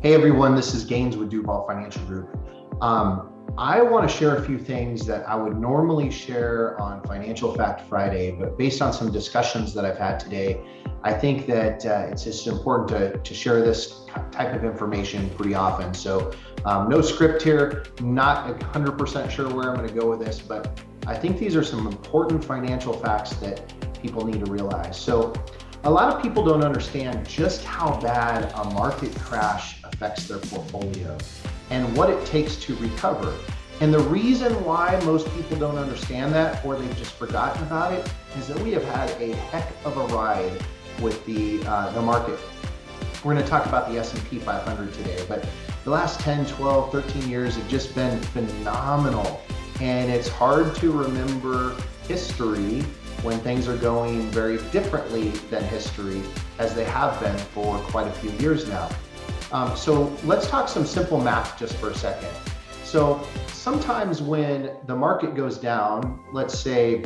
Hey everyone, this is Gaines with DuVall Financial Group. I want to share a few things that I would normally share on Financial Fact Friday, but based on some discussions that I've had today, I think that it's just important to share this type of information pretty often. So no script here, not 100% sure where I'm going to go with this, but I think these are some important financial facts that people need to realize. So a lot of people don't understand just how bad a market crash affects their portfolio and what it takes to recover. And the reason why most people don't understand that, or they've just forgotten about it, is that we have had a heck of a ride with the market. We're going to talk about the S&P 500 today, but the last 10, 12, 13 years have just been phenomenal. And it's hard to remember history when things are going very differently than history, as they have been for quite a few years now. So let's talk some simple math just for a second. So sometimes when the market goes down, let's say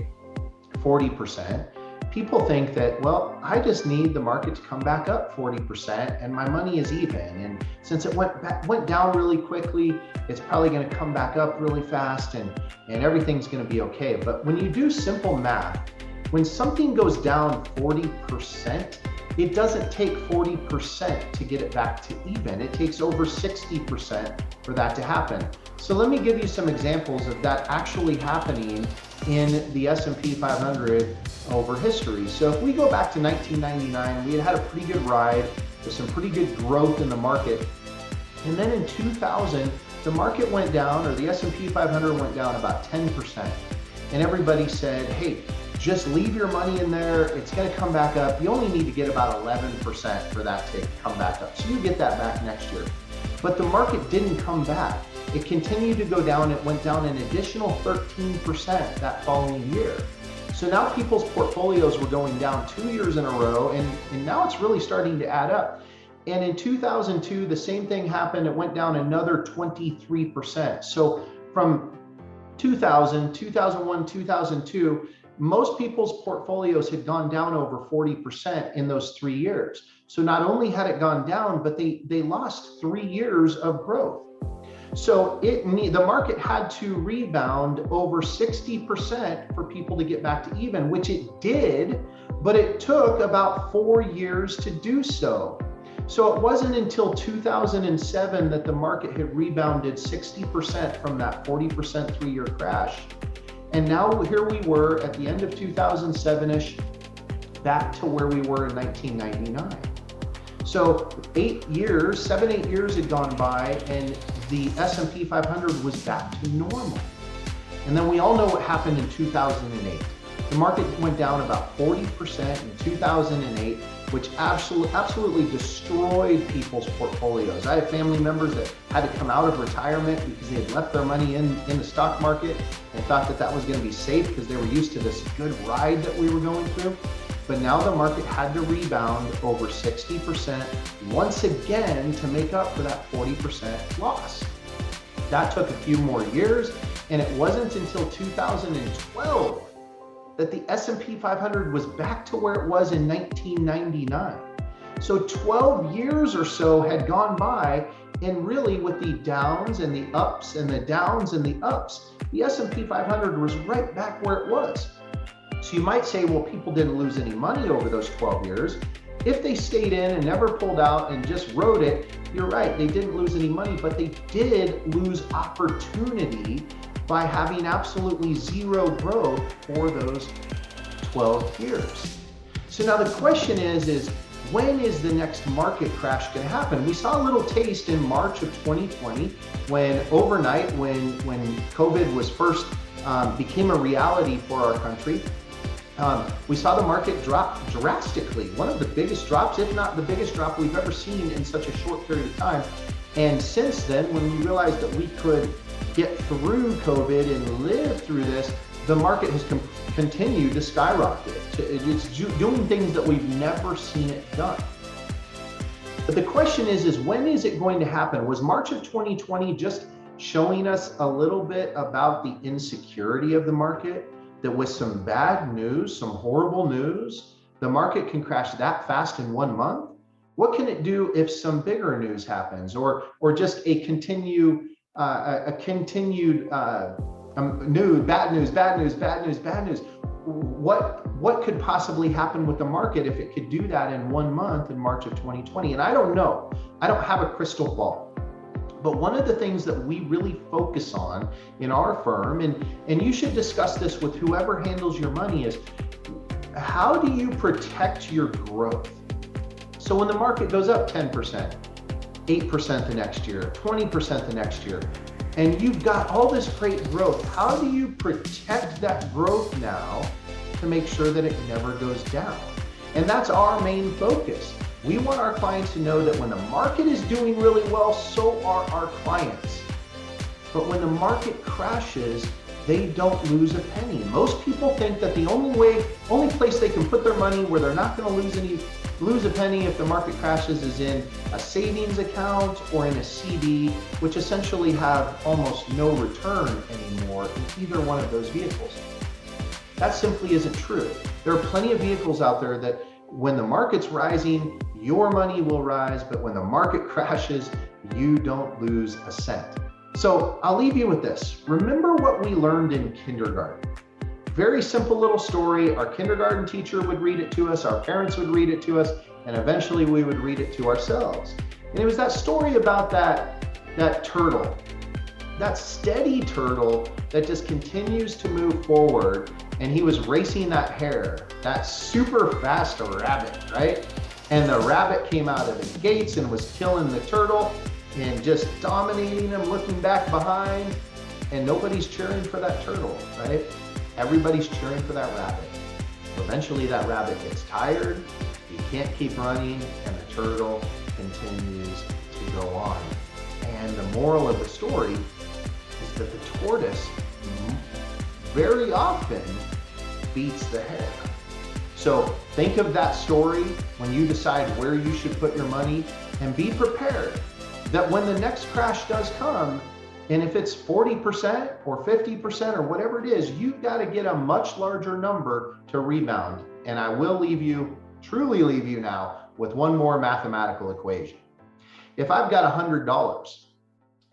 40%, people think that, well, I just need the market to come back up 40% and my money is even. And since it went down really quickly, it's probably going to come back up really fast and everything's going to be okay. But when you do simple math, when something goes down 40%, it doesn't take 40% to get it back to even. It takes over 60% for that to happen. So let me give you some examples of that actually happening in the S&P 500 over history. So if we go back to 1999, we had a pretty good ride with some pretty good growth in the market. And then in 2000, the market went down, or the S&P 500 went down about 10%. And everybody said, hey, just leave your money in there. It's going to come back up. You only need to get about 11% for that to come back up. So you get that back next year. But the market didn't come back. It continued to go down. It went down an additional 13% that following year. So now people's portfolios were going down 2 years in a row, and now it's really starting to add up. And in 2002, the same thing happened. It went down another 23%. So from 2000, 2001, 2002, most people's portfolios had gone down over 40% in those 3 years. So not only had it gone down, but they lost 3 years of growth. So the market had to rebound over 60% for people to get back to even, which it did, but it took about 4 years to do so. So it wasn't until 2007 that the market had rebounded 60% from that 40% 3-year crash. And now here we were at the end of 2007-ish, back to where we were in 1999. So 8 years, 7-8 years had gone by, and the S&P 500 was back to normal. And then we all know what happened in 2008. The market went down about 40% in 2008, which absolutely destroyed people's portfolios. I have family members that had to come out of retirement because they had left their money in the stock market and thought that was going to be safe because they were used to this good ride that we were going through. But now the market had to rebound over 60% once again to make up for that 40% loss. That took a few more years, and it wasn't until 2012 that the S&P 500 was back to where it was in 1999. So 12 years or so had gone by, and really with the downs and the ups and the downs and the ups, the S&P 500 was right back where it was. So you might say, well, people didn't lose any money over those 12 years. If they stayed in and never pulled out and just rode it, you're right, they didn't lose any money, but they did lose opportunity by having absolutely zero growth for those 12 years. So now the question is when is the next market crash going to happen? We saw a little taste in March of 2020 when overnight, when COVID was first became a reality for our country. We saw the market drop drastically, one of the biggest drops, if not the biggest drop we've ever seen in such a short period of time. And since then, when we realized that we could get through COVID and live through this, the market has continued to skyrocket. It's doing things that we've never seen it done. But the question is when is it going to happen? Was March of 2020 just showing us a little bit about the insecurity of the market? That with some bad news, some horrible news, the market can crash that fast in 1 month? What can it do if some bigger news happens, or just a continued news, bad news, bad news, bad news, bad news? What could possibly happen with the market if it could do that in 1 month in March of 2020? And I don't know. I don't have a crystal ball. But one of the things that we really focus on in our firm, and you should discuss this with whoever handles your money, is how do you protect your growth? So when the market goes up 10%, 8% the next year, 20% the next year, and you've got all this great growth, how do you protect that growth now to make sure that it never goes down? And that's our main focus. We want our clients to know that when the market is doing really well, so are our clients. But when the market crashes, they don't lose a penny. Most people think that the only place they can put their money where they're not going to lose a penny if the market crashes is in a savings account or in a CD, which essentially have almost no return anymore in either one of those vehicles. That simply isn't true. There are plenty of vehicles out there that when the market's rising, your money will rise, but when the market crashes, you don't lose a cent. So I'll leave you with this. Remember what we learned in kindergarten. Very simple little story. Our kindergarten teacher would read it to us, our parents would read it to us, and eventually we would read it to ourselves. And it was that story about that turtle, that steady turtle that just continues to move forward. And he was racing that hare, that super fast rabbit, right? And the rabbit came out of the gates and was killing the turtle and just dominating him, looking back behind, and nobody's cheering for that turtle, right? Everybody's cheering for that rabbit. Eventually that rabbit gets tired, he can't keep running, and the turtle continues to go on. And the moral of the story is that the tortoise very often beats the hare. So think of that story when you decide where you should put your money, and be prepared that when the next crash does come, and if it's 40% or 50% or whatever it is, you've got to get a much larger number to rebound. And I will truly leave you now with one more mathematical equation. If I've got $100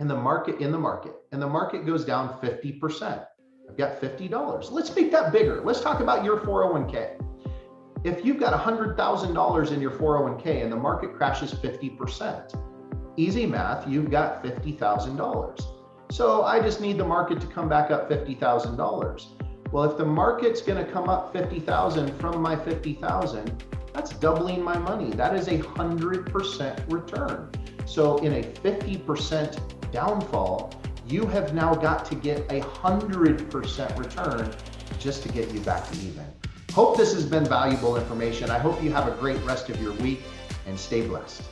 in the market, and the market goes down 50%, I've got $50. Let's make that bigger. Let's talk about your 401k. If you've got $100,000 in your 401k and the market crashes 50%, easy math, you've got $50,000. So I just need the market to come back up $50,000. Well, if the market's going to come up 50,000 from my 50,000, that's doubling my money. That is 100% return. So in a 50% downfall, you have now got to get 100% return just to get you back to even. Hope this has been valuable information. I hope you have a great rest of your week, and stay blessed.